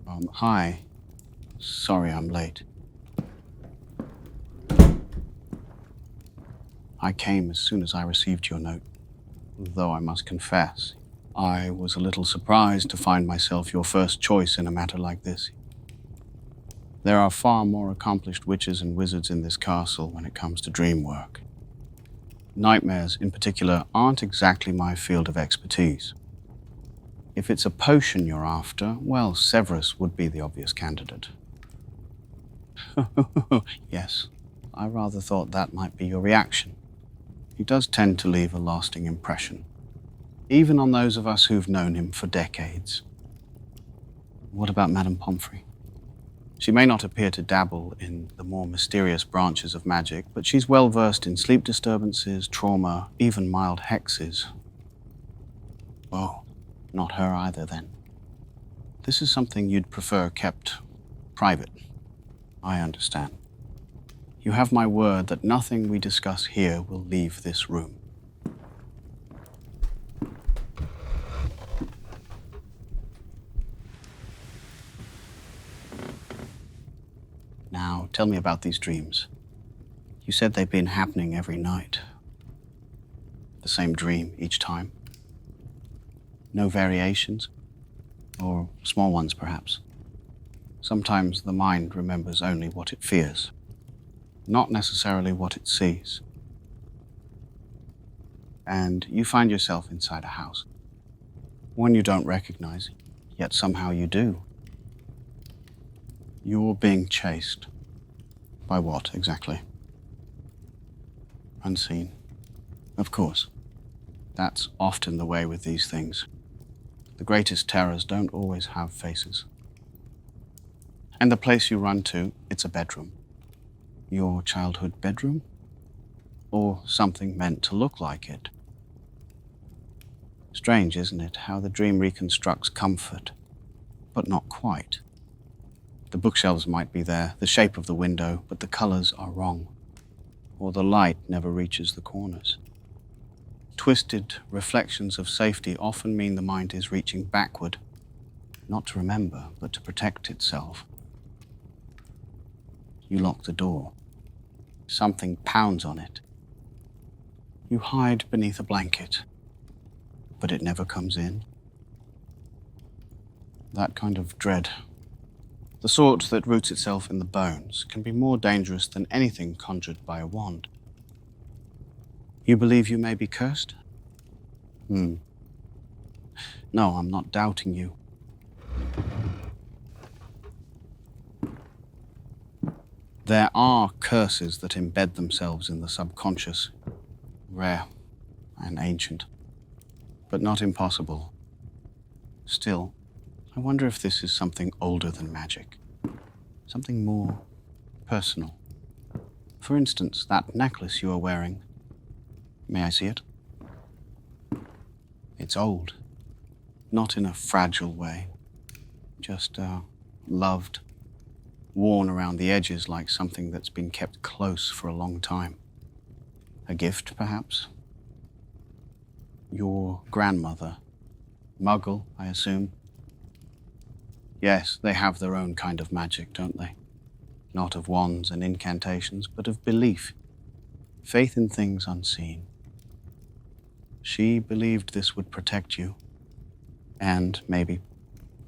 Hi. Sorry I'm late. I came as soon as I received your note, though I must confess, I was a little surprised to find myself your first choice in a matter like this. There are far more accomplished witches and wizards in this castle when it comes to dream work. Nightmares, in particular, aren't exactly my field of expertise. If it's a potion you're after, well, Severus would be the obvious candidate. Yes, I rather thought that might be your reaction. He does tend to leave a lasting impression, even on those of us who've known him for decades. What about Madame Pomfrey? She may not appear to dabble in the more mysterious branches of magic, but she's well versed in sleep disturbances, trauma, even mild hexes. Oh, not her either then. This is something you'd prefer kept private. I understand. You have my word that nothing we discuss here will leave this room. Now, tell me about these dreams. You said they've been happening every night. The same dream each time. No variations? Or small ones, perhaps? Sometimes the mind remembers only what it fears, not necessarily what it sees. And you find yourself inside a house, one you don't recognize, yet somehow you do. You're being chased. By what, exactly? Unseen. Of course. That's often the way with these things. The greatest terrors don't always have faces. And the place you run to, it's a bedroom. Your childhood bedroom? Or something meant to look like it. Strange, isn't it, how the dream reconstructs comfort, but not quite. The bookshelves might be there, the shape of the window, but the colors are wrong. Or the light never reaches the corners. Twisted reflections of safety often mean the mind is reaching backward, not to remember, but to protect itself. You lock the door. Something pounds on it. You hide beneath a blanket, but it never comes in. That kind of dread, the sort that roots itself in the bones, can be more dangerous than anything conjured by a wand. You believe you may be cursed? No, I'm not doubting you. There are curses that embed themselves in the subconscious, rare and ancient, but not impossible. Still, I wonder if this is something older than magic, something more personal. For instance, that necklace you are wearing. May I see it? It's old, not in a fragile way, just loved, worn around the edges like something that's been kept close for a long time. A gift, perhaps? Your grandmother. Muggle, I assume? Yes, they have their own kind of magic, don't they? Not of wands and incantations, but of belief. Faith in things unseen. She believed this would protect you. And maybe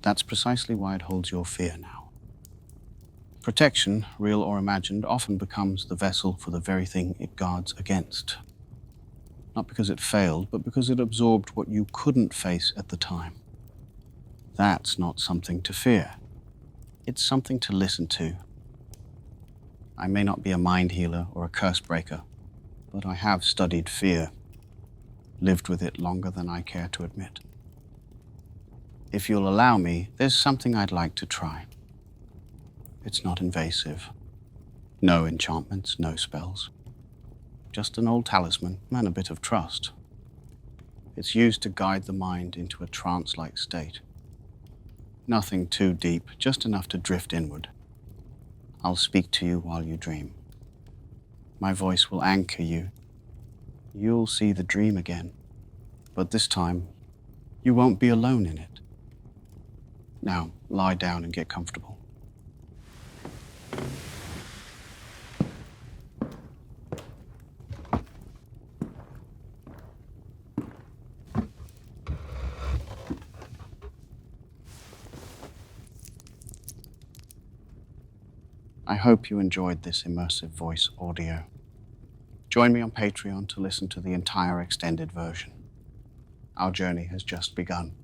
that's precisely why it holds your fear now. Protection, real or imagined, often becomes the vessel for the very thing it guards against. Not because it failed, but because it absorbed what you couldn't face at the time. That's not something to fear. It's something to listen to. I may not be a mind healer or a curse breaker, but I have studied fear, lived with it longer than I care to admit. If you'll allow me, there's something I'd like to try. It's not invasive. No enchantments, no spells. Just an old talisman and a bit of trust. It's used to guide the mind into a trance-like state. Nothing too deep, just enough to drift inward. I'll speak to you while you dream. My voice will anchor you. You'll see the dream again, but this time, you won't be alone in it. Now, lie down and get comfortable. I hope you enjoyed this immersive voice audio. Join me on Patreon to listen to the entire extended version. Our journey has just begun.